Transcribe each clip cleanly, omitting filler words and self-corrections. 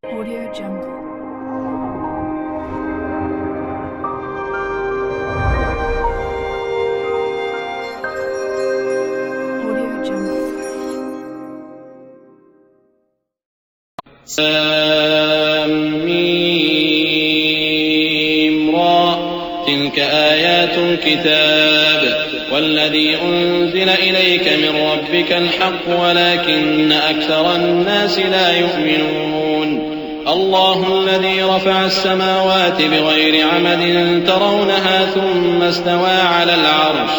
Audio Jungle. Audio Jungle. ساميم را تلك آيات الكتاب والذي أنزل إليك من ربك الحق ولكن أكثر الناس لا يؤمنون الله الذي رفع السماوات بغير عمد ترونها ثم استوى على العرش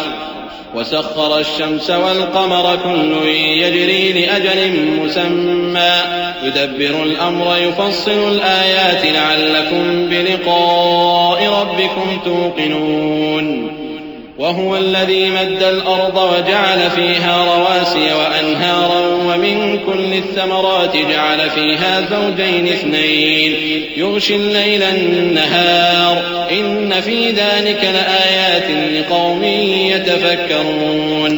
وسخر الشمس والقمر كل يجري لأجل مسمى يدبر الأمر يفصل الآيات لعلكم بلقاء ربكم توقنون وهو الذي مد الأرض وجعل فيها رواسي وأنهارا ومن كل الثمرات جعل فيها زوجين اثنين يغشي الليل النهار إن في ذلك لآيات لقوم يتفكرون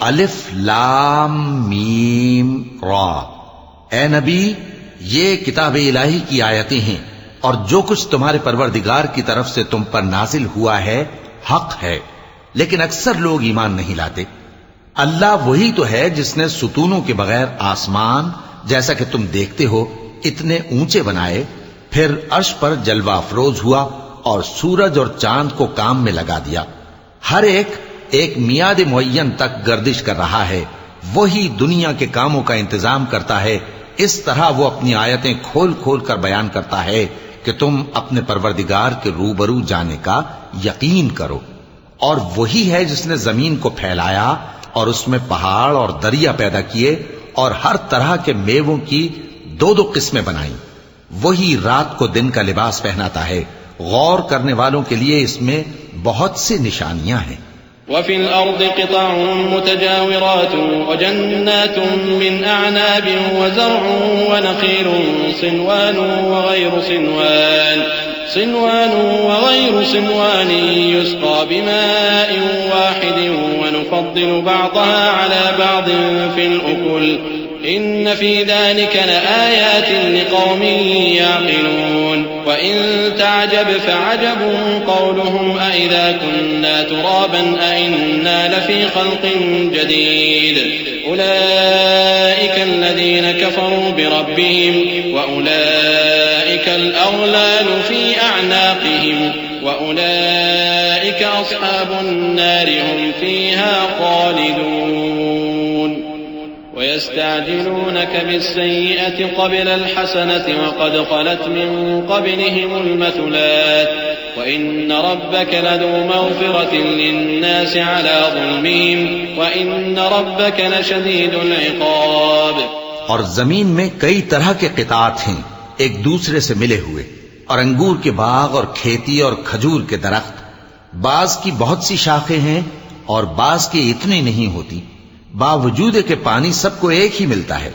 الف لام میم را۔ اے نبی، یہ کتاب الہی کی آیتیں ہیں اور جو کچھ تمہارے پروردگار کی طرف سے تم پر نازل ہوا ہے حق ہے، لیکن اکثر لوگ ایمان نہیں لاتے۔ اللہ وہی تو ہے جس نے ستونوں کے بغیر آسمان جیسا کہ تم دیکھتے ہو اتنے اونچے بنائے، پھر عرش پر جلوہ افروز ہوا اور سورج اور چاند کو کام میں لگا دیا۔ ہر ایک میعاد معین تک گردش کر رہا ہے، وہی دنیا کے کاموں کا انتظام کرتا ہے۔ اس طرح وہ اپنی آیتیں کھول کھول کر بیان کرتا ہے کہ تم اپنے پروردگار کے روبرو جانے کا یقین کرو۔ اور وہی ہے جس نے زمین کو پھیلایا اور اس میں پہاڑ اور دریا پیدا کیے اور ہر طرح کے میووں کی دو قسمیں بنائیں۔ وہی رات کو دن کا لباس پہناتا ہے۔ غور کرنے والوں کے لیے اس میں بہت سی نشانیاں ہیں۔ وفي الأرض قطع متجاورات وجنات من أعناب وزرع ونخيل صنوان وغير صنوان يسقى بماء واحد ونفضل بعضها على بعض في الأكل إن في ذلك لآيات لقوم يعقلون وإن تعجب فعجب قولهم أإذا كنا ترابا أإنا لفي خلق جديد أولئك الذين كفروا بربهم وأولئك الأغلال في أعناقهم وأولئك أصحاب النار هم فيها خالدون ويستعجلونك بالسيئة قبل الحسنة وقد خلت من قبلهم المثلات وإن ربك لذو مغفرة للناس على ظلمهم وإن ربك لشديد العقاب۔ اور زمین میں کئی طرح کے قطعات ہیں ایک دوسرے سے ملے ہوئے، اور انگور کے باغ اور کھیتی اور کھجور کے درخت، بعض کی بہت سی شاخیں ہیں اور بعض کی اتنی نہیں ہوتی، باوجود کہ پانی سب کو ایک ہی ملتا ہے،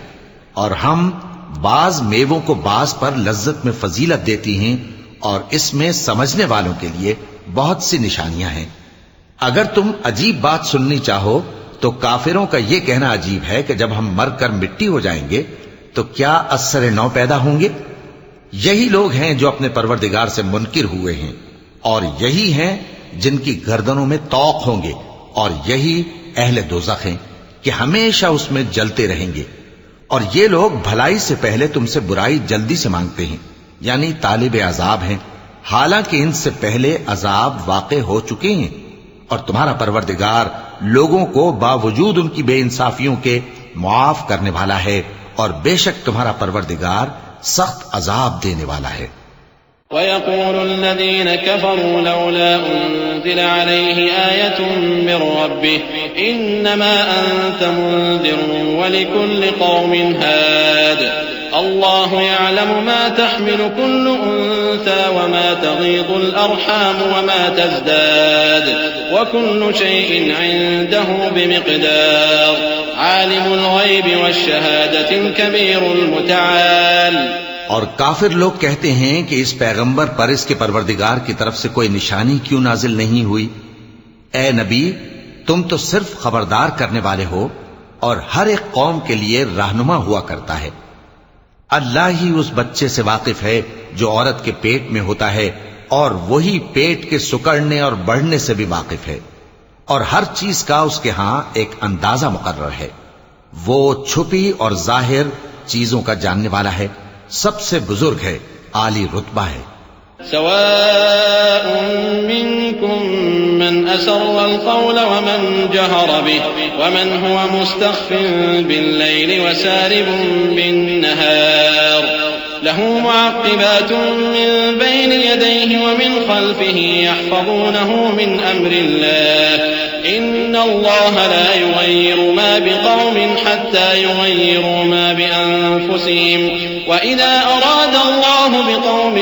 اور ہم بعض میووں کو بعض پر لذت میں فضیلت دیتی ہیں، اور اس میں سمجھنے والوں کے لیے بہت سی نشانیاں ہیں۔ اگر تم عجیب بات سننی چاہو تو کافروں کا یہ کہنا عجیب ہے کہ جب ہم مر کر مٹی ہو جائیں گے تو کیا از سر نو پیدا ہوں گے؟ یہی لوگ ہیں جو اپنے پروردگار سے منکر ہوئے ہیں، اور یہی ہیں جن کی گردنوں میں طوق ہوں گے، اور یہی اہل دوزخ ہیں کہ ہمیشہ اس میں جلتے رہیں گے۔ اور یہ لوگ بھلائی سے پہلے تم سے برائی جلدی سے مانگتے ہیں، یعنی طالب عذاب ہیں، حالانکہ ان سے پہلے عذاب واقع ہو چکے ہیں، اور تمہارا پروردگار لوگوں کو باوجود ان کی بے انصافیوں کے معاف کرنے والا ہے، اور بے شک تمہارا پروردگار سخت عذاب دینے والا ہے۔ ويقول الذين كفروا لولا أنزل عليه آية من ربه إنما أنت منذر ولكل قوم هاد الله يعلم ما تحمل كل أنثى وما تغيض الأرحام وما تزداد وكل شيء عنده بمقدار عالم الغيب والشهادة الكبير المتعال۔ اور کافر لوگ کہتے ہیں کہ اس پیغمبر پر اس کے پروردگار کی طرف سے کوئی نشانی کیوں نازل نہیں ہوئی؟ اے نبی، تم تو صرف خبردار کرنے والے ہو اور ہر ایک قوم کے لیے رہنما ہوا کرتا ہے۔ اللہ ہی اس بچے سے واقف ہے جو عورت کے پیٹ میں ہوتا ہے، اور وہی پیٹ کے سکڑنے اور بڑھنے سے بھی واقف ہے، اور ہر چیز کا اس کے ہاں ایک اندازہ مقرر ہے۔ وہ چھپی اور ظاہر چیزوں کا جاننے والا ہے، سب سے بزرگ ہے، عالی رتبہ ہے۔ سواء منكم من أسر القول ومن جهر به ومن هو مستخف بالليل وسارب بالنهار له معقبات من بين يديه ومن خلفه يحفظونه من أمر الله إن الله لا يغير ما بقوم حتى يغيروا ما بأنفسهم وإذا أراد الله بقوم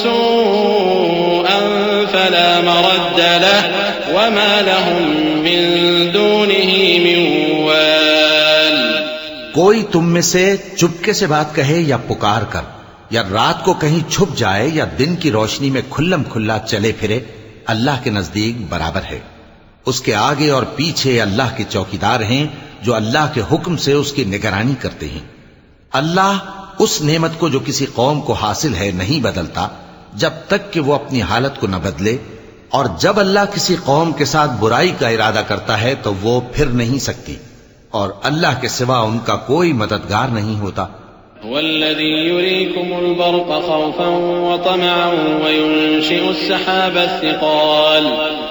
سوءا فلا مرد له وما لهم من دونه من وال۔ کوئی تم میں سے چپکے سے بات کہے یا پکار کر، یا رات کو کہیں چھپ جائے یا دن کی روشنی میں کھلم کھلا چلے پھرے، اللہ کے نزدیک برابر ہے۔ اس کے آگے اور پیچھے اللہ کے چوکیدار ہیں جو اللہ کے حکم سے اس کی نگرانی کرتے ہیں۔ اللہ اس نعمت کو جو کسی قوم کو حاصل ہے نہیں بدلتا جب تک کہ وہ اپنی حالت کو نہ بدلے، اور جب اللہ کسی قوم کے ساتھ برائی کا ارادہ کرتا ہے تو وہ پھر نہیں سکتی، اور اللہ کے سوا ان کا کوئی مددگار نہیں ہوتا۔ هو الذي يريكم البرق خوفا وطمعا وينشئ السحاب الثقال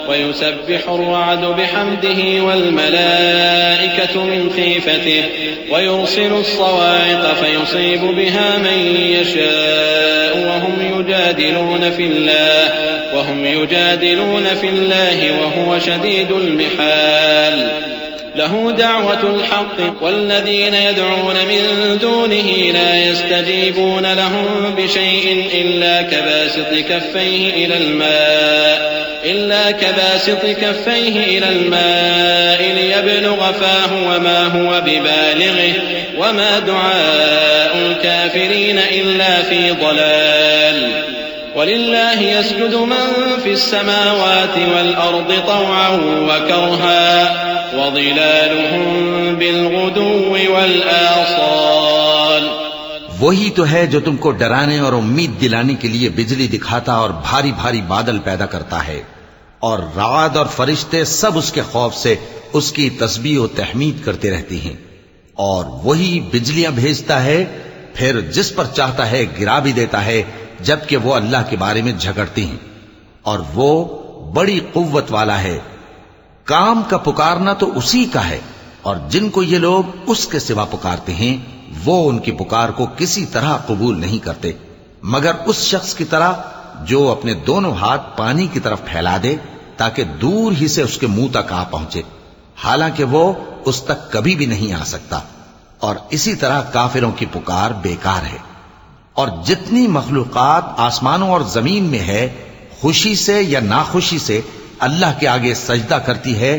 ويسبح الرعد بحمده والملائكة من خيفته ويرسل الصواعق فيصيب بها من يشاء وهم يجادلون في الله وهو شديد المحال له دعوة الحق والذين يدعون من دونه لا يستجيبون لهم بشيء إلا كباسط كفيه إلى الماء ليبلغ فاه وما هو ببالغه وما دعاء الكافرين إلا في ضلال ولله يسجد من في السماوات والأرض طوعا وكرها وظلالهم بالغدو والآصال۔ وہی تو ہے جو تم کو ڈرانے اور امید دلانے کے لیے بجلی دکھاتا اور بھاری بھاری بادل پیدا کرتا ہے، اور رعد اور فرشتے سب اس کے خوف سے اس کی تسبیح و تحمید کرتے رہتی ہیں، اور وہی بجلیاں بھیجتا ہے، پھر جس پر چاہتا ہے گرا بھی دیتا ہے، جبکہ وہ اللہ کے بارے میں جھگڑتی ہیں، اور وہ بڑی قوت والا ہے۔ کام کا پکارنا تو اسی کا ہے، اور جن کو یہ لوگ اس کے سوا پکارتے ہیں وہ ان کی پکار کو کسی طرح قبول نہیں کرتے مگر اس شخص کی طرح جو اپنے دونوں ہاتھ پانی کی طرف پھیلا دے تاکہ دور ہی سے اس کے منہ تک آ پہنچے، حالانکہ وہ اس تک کبھی بھی نہیں آ سکتا، اور اسی طرح کافروں کی پکار بیکار ہے۔ اور جتنی مخلوقات آسمانوں اور زمین میں ہے خوشی سے یا ناخوشی سے اللہ کے آگے سجدہ کرتی ہے،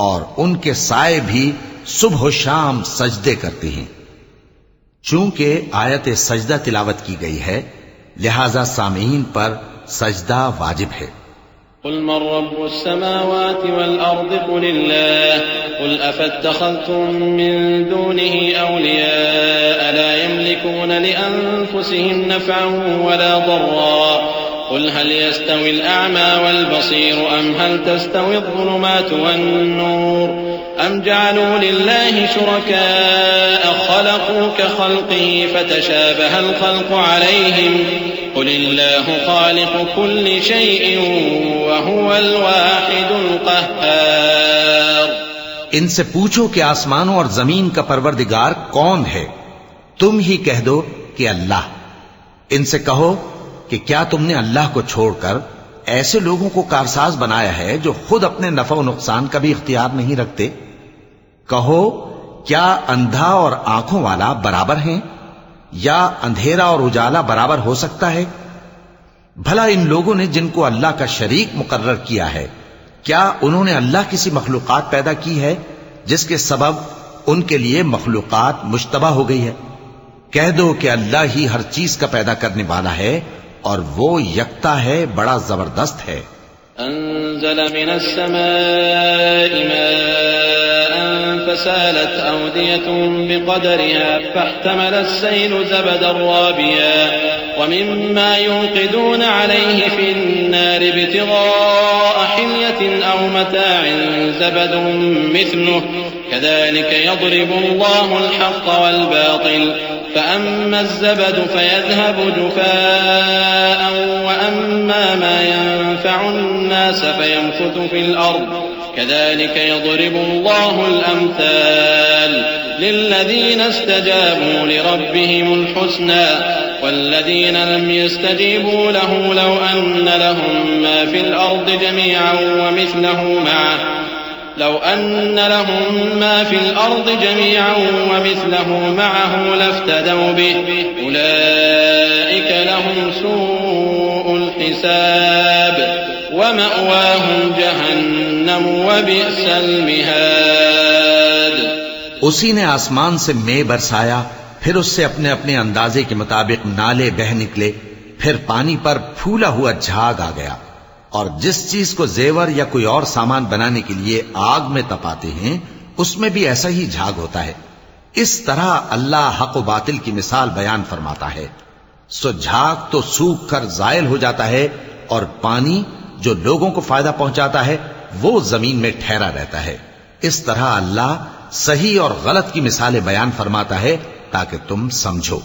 اور ان کے سائے بھی صبح و شام سجدے کرتی ہیں۔ چونکہ آیت سجدہ تلاوت کی گئی ہے لہذا سامعین پر سجدہ واجب ہے۔ قل من رب السماوات والأرض قل الله قل أفاتخذتم من دونه أولياء لا يملكون لأنفسهم نفعا ولا ضرا قل هل يستوي الأعمى والبصير أم هل تستوي الظلمات والنور أم جعلوا لله شركاء خلقوا كخلقه فتشابه الخلق عليهم قل الله خالق كل شيء وهو الواحد القهار۔ ان سے پوچھو کہ آسمانوں اور زمین کا پروردگار کون ہے؟ تم ہی کہہ دو کہ اللہ۔ ان سے کہو کہ کیا تم نے اللہ کو چھوڑ کر ایسے لوگوں کو کارساز بنایا ہے جو خود اپنے نفع و نقصان کا بھی اختیار نہیں رکھتے؟ کہو کیا اندھا اور آنکھوں والا برابر ہیں، یا اندھیرا اور اجالا برابر ہو سکتا ہے؟ بھلا ان لوگوں نے جن کو اللہ کا شریک مقرر کیا ہے کیا انہوں نے اللہ کسی مخلوقات پیدا کی ہے جس کے سبب ان کے لیے مخلوقات مشتبہ ہو گئی ہے؟ کہہ دو کہ اللہ ہی ہر چیز کا پیدا کرنے والا ہے اور وہ یکتا ہے، بڑا زبردست ہے۔ أنزل من السماء ماء فسالت أودية بقدرها فاحتمل السيل زبدا رابيا ومما يوقدون عليه في النار ابتغاء حلية أو متاع زبد مثله كذلك يضرب الله الحق والباطل فأما الزبد فيذهب جفاء وأما ما ينفع الناس فيمكث في الأرض كذلك يضرب الله الأمثال للذين استجابوا لربهم الحسنى والذين لم يستجيبوا له لو أن لهم ما في الأرض جميعا ومثله معه لافتدوا به أولئك لهم سوء الحساب ومأواهم جهنم وبئس المهاد. اسی نے آسمان سے مے برسایا، پھر اس سے اپنے اپنے اندازے کے مطابق نالے بہہ نکلے، پھر پانی پر پھولا ہوا جھاگ آ گیا، اور جس چیز کو زیور یا کوئی اور سامان بنانے کے لیے آگ میں تپاتے ہیں اس میں بھی ایسا ہی جھاگ ہوتا ہے. اس طرح اللہ حق و باطل کی مثال بیان فرماتا ہے. سو جھاگ تو سوکھ کر زائل ہو جاتا ہے، اور پانی جو لوگوں کو فائدہ پہنچاتا ہے وہ زمین میں ٹھہرا رہتا ہے. اس طرح اللہ صحیح اور غلط کی مثالیں بیان فرماتا ہے تاکہ تم سمجھو.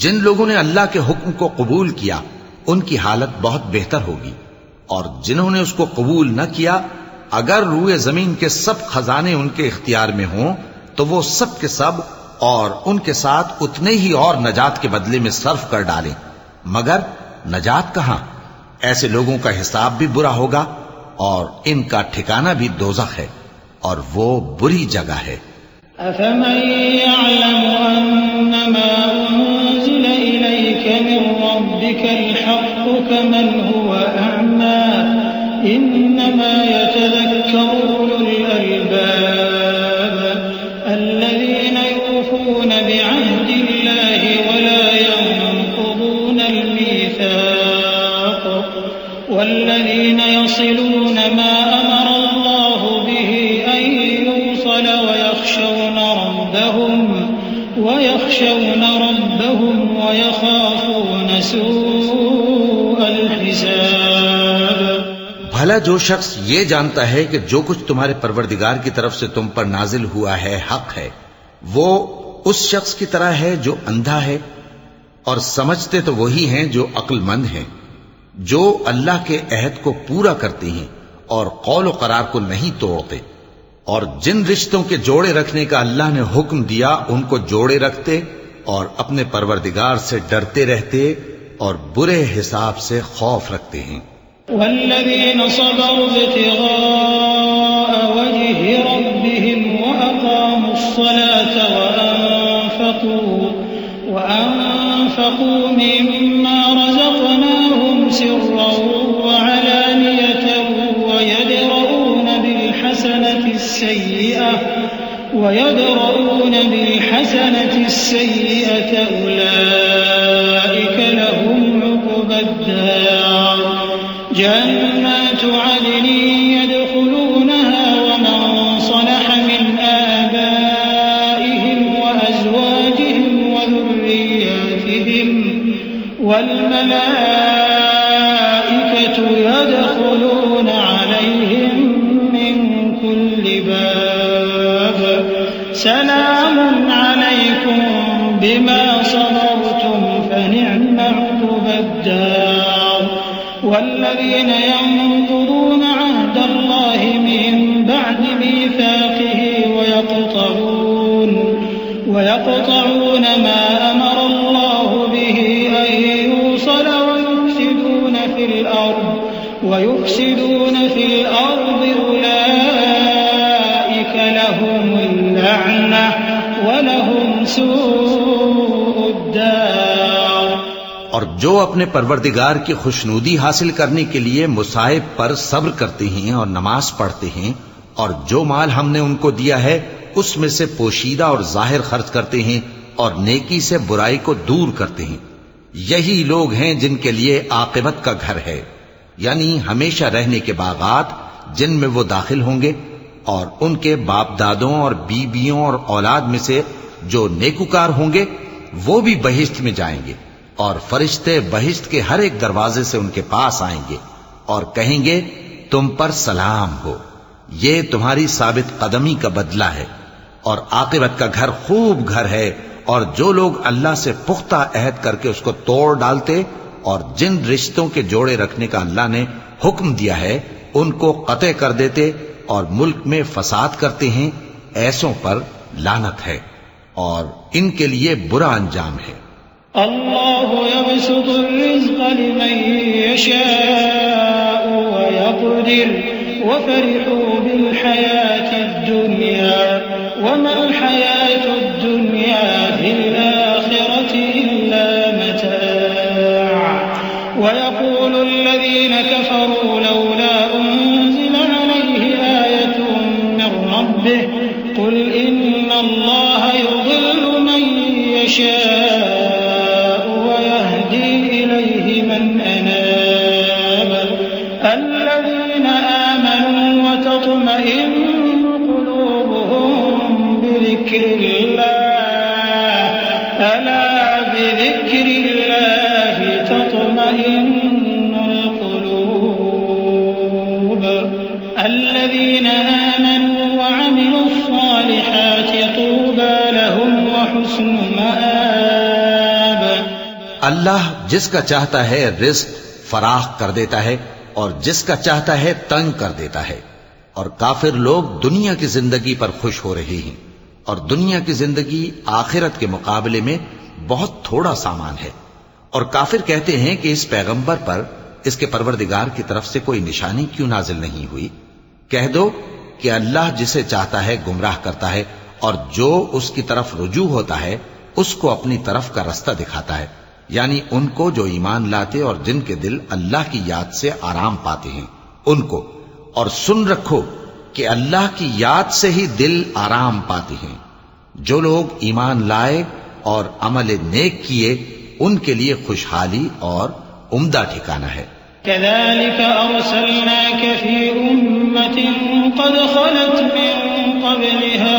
جن لوگوں نے اللہ کے حکم کو قبول کیا ان کی حالت بہت بہتر ہوگی، اور جنہوں نے اس کو قبول نہ کیا اگر روئے زمین کے سب خزانے ان کے اختیار میں ہوں تو وہ سب کے سب اور ان کے ساتھ اتنے ہی اور نجات کے بدلے میں صرف کر ڈالیں، مگر نجات کہاں؟ ایسے لوگوں کا حساب بھی برا ہوگا اور ان کا ٹھکانہ بھی دوزخ ہے، اور وہ بری جگہ ہے. أفمن يعلم أنما أنزل إليك من ربك الحق كمن هو أعمى إنما يتذكر أولو الألباب الذين يوفون بعهد الله ولا ينقضون الميثاق والذين يصلون ما أمر الله به أن يوصل ويخشون ربهم ويخافون سوء الحساب. بھلا جو شخص یہ جانتا ہے کہ جو کچھ تمہارے پروردگار کی طرف سے تم پر نازل ہوا ہے حق ہے، وہ اس شخص کی طرح ہے جو اندھا ہے، اور سمجھتے تو وہی ہیں جو عقل مند ہیں، جو اللہ کے عہد کو پورا کرتے ہیں اور قول و قرار کو نہیں توڑتے، اور جن رشتوں کے جوڑے رکھنے کا اللہ نے حکم دیا ان کو جوڑے رکھتے اور اپنے پروردگار سے ڈرتے رہتے اور برے حساب سے خوف رکھتے ہیں. والذين صبروا ابتغاء وجه ربهم وأقاموا الصلاة وأنفقوا مما رزقناهم سرا وعلانية ويدرؤون بالحسنة السيئة أولئك لهم عقبى الدار جنات عدن يدخلونها ومن صلح من آبائهم وأزواجهم وذرياتهم والملائكة يدخلون عليهم من كل باب سلام عليكم بما صبرتم فنعم عقبى الدار. والذين ينقضون عهد الله من بعد ميثاقه ويقطعون ما أمر الله به أن يوصل ويفسدون في الأرض أولئك لهم اللعنة ولهم سوء الدار. اور جو اپنے پروردگار کی خوشنودی حاصل کرنے کے لیے مصائب پر صبر کرتے ہیں اور نماز پڑھتے ہیں، اور جو مال ہم نے ان کو دیا ہے اس میں سے پوشیدہ اور ظاہر خرچ کرتے ہیں اور نیکی سے برائی کو دور کرتے ہیں، یہی لوگ ہیں جن کے لیے عاقبت کا گھر ہے. یعنی ہمیشہ رہنے کے باغات جن میں وہ داخل ہوں گے، اور ان کے باپ دادوں اور بیویوں اور اولاد میں سے جو نیکوکار ہوں گے وہ بھی بہشت میں جائیں گے، اور فرشتے بہشت کے ہر ایک دروازے سے ان کے پاس آئیں گے اور کہیں گے تم پر سلام ہو، یہ تمہاری ثابت قدمی کا بدلہ ہے، اور عاقبت کا گھر خوب گھر ہے۔ اور جو لوگ اللہ سے پختہ عہد کر کے اس کو توڑ ڈالتے اور جن رشتوں کے جوڑے رکھنے کا اللہ نے حکم دیا ہے ان کو قطع کر دیتے اور ملک میں فساد کرتے ہیں، ایسوں پر لعنت ہے اور ان کے لیے برا انجام ہے۔ اللہ یبسط الرزق لمن یشاء ویقدر وفرحوا بالحیاة الدنیا وما الحیاة الدنیا فی الآخرة الا متاع ویقول الذین کفروا لولا انزل علیہ آیۃ من ربہ قل ان اللہ یضل من یشاء ویہدی الیہ من اناب الذین آمنوا وتطمئن قلوبهم بذکر اللہ الا بذکر اللہ تطمئن القلوب الذین آمنوا وعملوا الصالحات طوبى لهم وحسن مآب۔ اللہ جس کا چاہتا ہے رزق فراخ کر دیتا ہے اور جس کا چاہتا ہے تنگ کر دیتا ہے، اور کافر لوگ دنیا کی زندگی پر خوش ہو رہے ہیں، اور دنیا کی زندگی آخرت کے مقابلے میں بہت تھوڑا سامان ہے۔ اور کافر کہتے ہیں کہ اس پیغمبر پر اس کے پروردگار کی طرف سے کوئی نشانی کیوں نازل نہیں ہوئی؟ کہہ دو کہ اللہ جسے چاہتا ہے گمراہ کرتا ہے، اور جو اس کی طرف رجوع ہوتا ہے اس کو اپنی طرف کا رستہ دکھاتا ہے، یعنی ان کو جو ایمان لاتے اور جن کے دل اللہ کی یاد سے آرام پاتے ہیں ان کو۔ اور سن رکھو کہ اللہ کی یاد سے ہی دل آرام پاتے ہیں۔ جو لوگ ایمان لائے اور عمل نیک کیے ان کے لیے خوشحالی اور عمدہ ٹھکانہ ہے۔ كذلك أرسلناك في أمة قد خلت من قبلها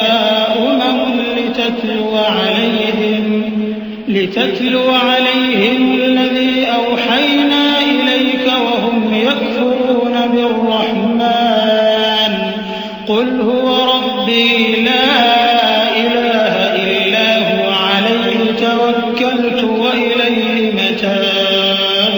لتتلو عليهم الذي أوحينا إليك وهم يكفرون بالرحمن قل هو ربي لا إله إلا هو عليه توكلت وإليه متاب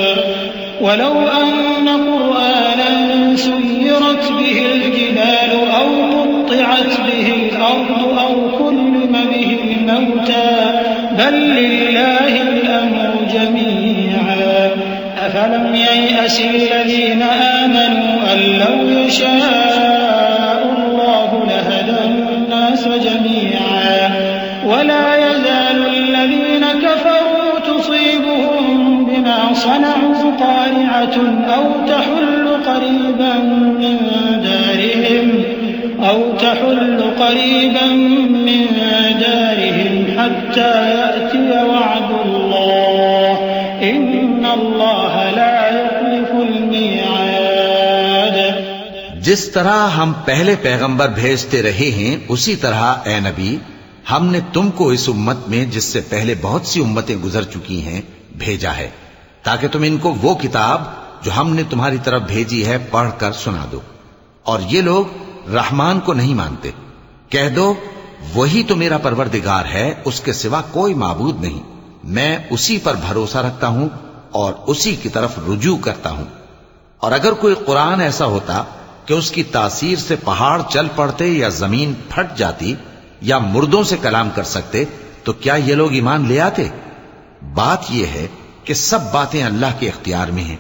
ولو أن قرآنا سيرت به الجبال أو قطعت به الأرض أو كلم به الموتى بل لله الأمر جميعا أفلم ييأس الذين آمنوا أن لو يشاء الله لهدى الناس جميعا ولا يزال الذين كفروا تصيبهم بما صنعوا قارعة أو تحل قريبا من دارهم حتى يأتي وعد الله إن الله لا يخلف الميعاد۔ جس طرح ہم پہلے پیغمبر بھیجتے رہے ہیں اسی طرح اے نبی ہم نے تم کو اس امت میں جس سے پہلے بہت سی امتیں گزر چکی ہیں بھیجا ہے تاکہ تم ان کو وہ کتاب جو ہم نے تمہاری طرف بھیجی ہے پڑھ کر سنا دو، اور یہ لوگ رحمان کو نہیں مانتے۔ کہہ دو وہی تو میرا پروردگار ہے، اس کے سوا کوئی معبود نہیں، میں اسی پر بھروسہ رکھتا ہوں اور اسی کی طرف رجوع کرتا ہوں۔ اور اگر کوئی قرآن ایسا ہوتا کہ اس کی تاثیر سے پہاڑ چل پڑتے یا زمین پھٹ جاتی یا مردوں سے کلام کر سکتے تو کیا یہ لوگ ایمان لے آتے؟ بات یہ ہے کہ سب باتیں اللہ کے اختیار میں ہیں،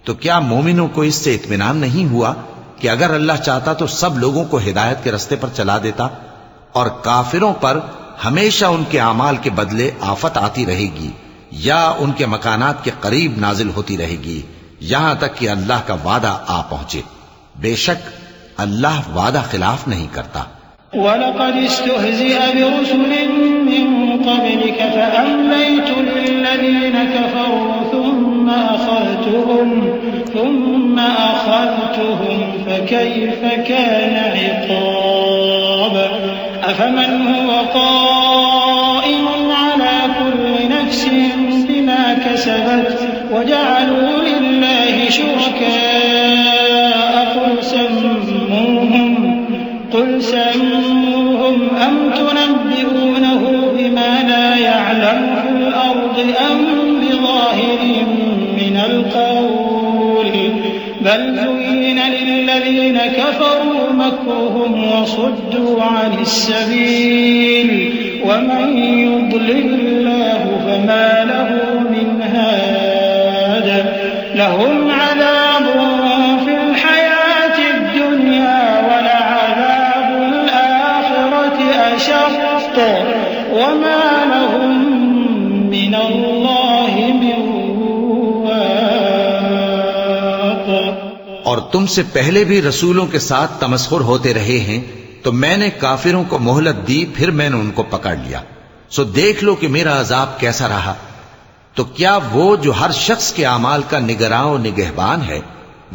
تو کیا مومنوں کو اس سے اطمینان نہیں ہوا کہ اگر اللہ چاہتا تو سب لوگوں کو ہدایت کے رستے پر چلا دیتا؟ اور کافروں پر ہمیشہ ان کے اعمال کے بدلے آفت آتی رہے گی یا ان کے مکانات کے قریب نازل ہوتی رہے گی یہاں تک کہ اللہ کا وعدہ آ پہنچے۔ بے شک اللہ وعدہ خلاف نہیں کرتا۔ وَلَقَدِ اسْتُهْزِئَ بِرُسُلٍ مِّن قَبْلِكَ فَأَمْلَيْتُ لِلَّذِينَ كَفَرُوا ثُمَّ ثم أخذتهم فكيف كان عقاب أفمن هو قائم على كل نفس بما كسبت وجعلوا لله شركاء قل سموهم أم تنبئونه بما لا يعلم في الأرض أم بظاهر من القول بل زين للذين كفروا مكرهم وصدوا عن السبيل ومن يضلل الله فما له من هاد لهم عذاب في الحياة الدنيا ولعذاب الآخرة أشق وما لهم من الله من اور تم سے پہلے بھی رسولوں کے ساتھ تمسخر ہوتے رہے ہیں تو میں نے کافروں کو مہلت دی، پھر میں نے ان کو پکڑ لیا، سو دیکھ لو کہ میرا عذاب کیسا رہا۔ تو کیا وہ جو ہر شخص کے اعمال کا نگراں و نگہبان ہے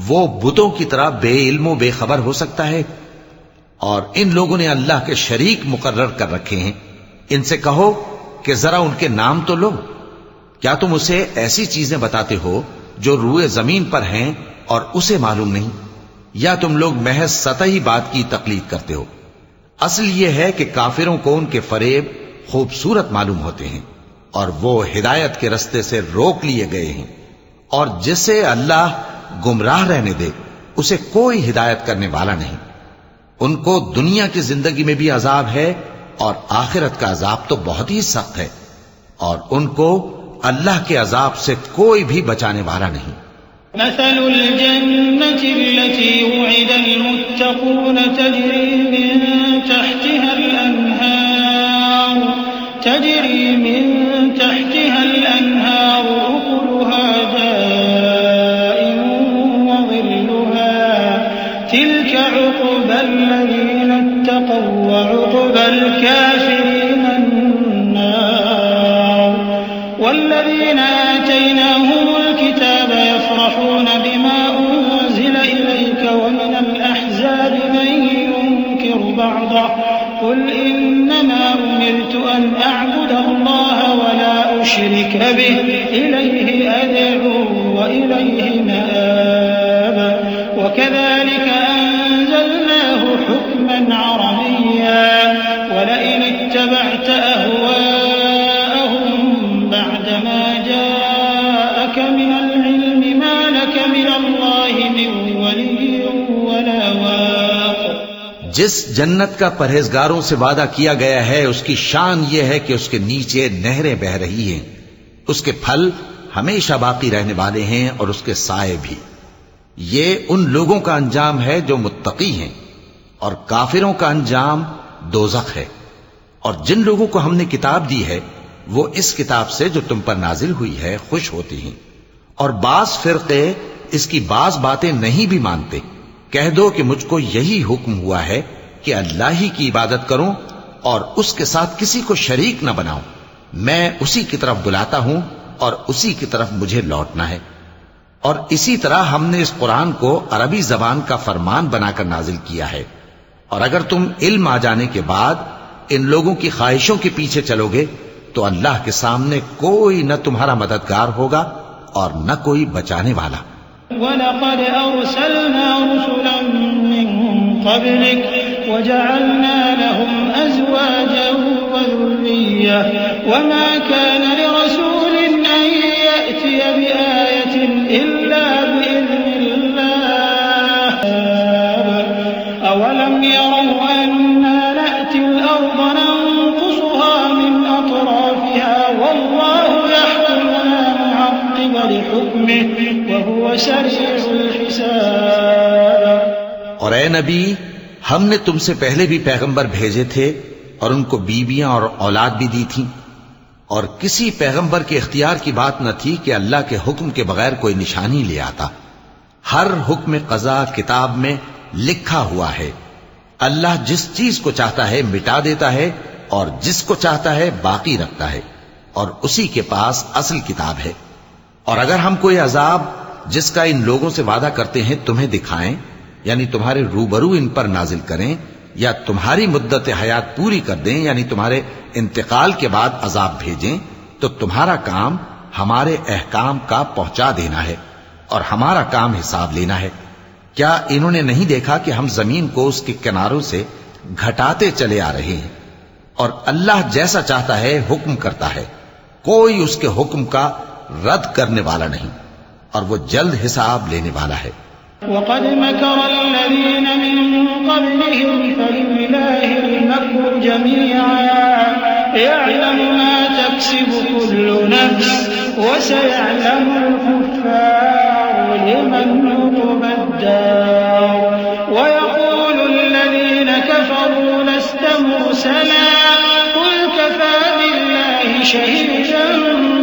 وہ بتوں کی طرح بے علم و بے خبر ہو سکتا ہے؟ اور ان لوگوں نے اللہ کے شریک مقرر کر رکھے ہیں، ان سے کہو کہ ذرا ان کے نام تو لو۔ کیا تم اسے ایسی چیزیں بتاتے ہو جو روئے زمین پر ہیں اور اسے معلوم نہیں، یا تم لوگ محض سطحی بات کی تقلید کرتے ہو؟ اصل یہ ہے کہ کافروں کو ان کے فریب خوبصورت معلوم ہوتے ہیں اور وہ ہدایت کے رستے سے روک لیے گئے ہیں، اور جسے اللہ گمراہ رہنے دے اسے کوئی ہدایت کرنے والا نہیں۔ ان کو دنیا کی زندگی میں بھی عذاب ہے اور آخرت کا عذاب تو بہت ہی سخت ہے، اور ان کو اللہ کے عذاب سے کوئی بھی بچانے والا نہیں۔ مثل الجنة التي وعد المتقون تجري من تحتها الأنهار أكلها دائم وظلها تلك عقبى الذين اتقوا وعقبى الكافرين النار والذين آتيناهم الكتاب يفرحون بما أنزل إليك ومن الأحزاب من ينكر بعضه قل إنما أمرت أن أعبد الله ولا أشرك به إليه أدعو وإليه مآب وكذلك أنزلناه حكما عربيا ولئن اتبعت أهواءهم بعدما جاءك من العلم ما لك من الله من ولي ولا واق۔ جس جنت کا پرہیزگاروں سے وعدہ کیا گیا ہے اس کی شان یہ ہے کہ اس کے نیچے نہریں بہ رہی ہیں، اس کے پھل ہمیشہ باقی رہنے والے ہیں اور اس کے سائے بھی۔ یہ ان لوگوں کا انجام ہے جو متقی ہیں، اور کافروں کا انجام دوزخ ہے۔ اور جن لوگوں کو ہم نے کتاب دی ہے وہ اس کتاب سے جو تم پر نازل ہوئی ہے خوش ہوتی ہیں، اور بعض فرقے اس کی بعض باتیں نہیں بھی مانتے۔ کہہ دو کہ مجھ کو یہی حکم ہوا ہے کہ اللہ ہی کی عبادت کروں اور اس کے ساتھ کسی کو شریک نہ بناؤں، میں اسی کی طرف بلاتا ہوں اور اسی کی طرف مجھے لوٹنا ہے۔ اور اسی طرح ہم نے اس قرآن کو عربی زبان کا فرمان بنا کر نازل کیا ہے، اور اگر تم علم آ جانے کے بعد ان لوگوں کی خواہشوں کے پیچھے چلو گے تو اللہ کے سامنے کوئی نہ تمہارا مددگار ہوگا اور نہ کوئی بچانے والا۔ وَلَقَدْ أَرْسَلْنَا رُسُلًا مِّن قَبْلِكَ وَجَعَلْنَا لَهُمْ أَزْوَاجًا وَذُرِّيَّةً وَمَا كَانَ لِرَسُولٍ أَن يَأْتِيَ بِآيَةٍ إِلَّا بِإِذْنِ اللَّهِ أَوَلَمْ يَرَوْا أَنَّا نَأْتِي الْأَرْضَ نَنقُصُهَا مِنْ أَطْرَافِهَا وَاللَّهُ يَحْكُمُ لَا مُعَقِّبَ لِحُكْمِهِ وَهُوَ سَرِيعُ الْحِسَابِ۔ اور اے نبی، ہم نے تم سے پہلے بھی پیغمبر بھیجے تھے اور ان کو بیویاں اور اولاد بھی دی تھیں، اور کسی پیغمبر کے اختیار کی بات نہ تھی کہ اللہ کے حکم کے بغیر کوئی نشانی لے آتا۔ ہر حکم قضا کتاب میں لکھا ہوا ہے۔ اللہ جس چیز کو چاہتا ہے مٹا دیتا ہے اور جس کو چاہتا ہے باقی رکھتا ہے، اور اسی کے پاس اصل کتاب ہے۔ اور اگر ہم کوئی عذاب جس کا ان لوگوں سے وعدہ کرتے ہیں تمہیں دکھائیں، یعنی تمہارے روبرو ان پر نازل کریں، یا تمہاری مدت حیات پوری کر دیں، یعنی تمہارے انتقال کے بعد عذاب بھیجیں، تو تمہارا کام ہمارے احکام کا پہنچا دینا ہے اور ہمارا کام حساب لینا ہے۔ کیا انہوں نے نہیں دیکھا کہ ہم زمین کو اس کے کناروں سے گھٹاتے چلے آ رہے ہیں، اور اللہ جیسا چاہتا ہے حکم کرتا ہے، کوئی اس کے حکم کا رد کرنے والا نہیں، اور وہ جلد حساب لینے والا ہے۔ وقد مكر الذين من قبلهم فلله المكر جميعا يعلم ما تكسب كل نفس وسيعلم الكفار لمن عقبى الدار ويقول الذين كفروا لست مرسلا قل كفى بالله شهيدا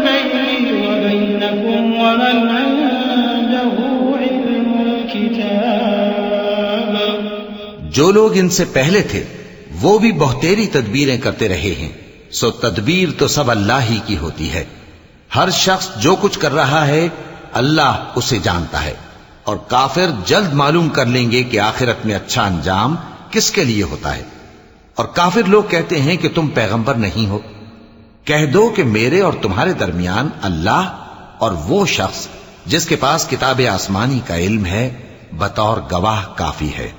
بيني وبينكم ومن عنده علم الكتاب۔ جو لوگ ان سے پہلے تھے وہ بھی بہتیری تدبیریں کرتے رہے ہیں، سو تدبیر تو سب اللہ ہی کی ہوتی ہے۔ ہر شخص جو کچھ کر رہا ہے اللہ اسے جانتا ہے، اور کافر جلد معلوم کر لیں گے کہ آخرت میں اچھا انجام کس کے لیے ہوتا ہے۔ اور کافر لوگ کہتے ہیں کہ تم پیغمبر نہیں ہو، کہہ دو کہ میرے اور تمہارے درمیان اللہ اور وہ شخص جس کے پاس کتاب آسمانی کا علم ہے بطور گواہ کافی ہے۔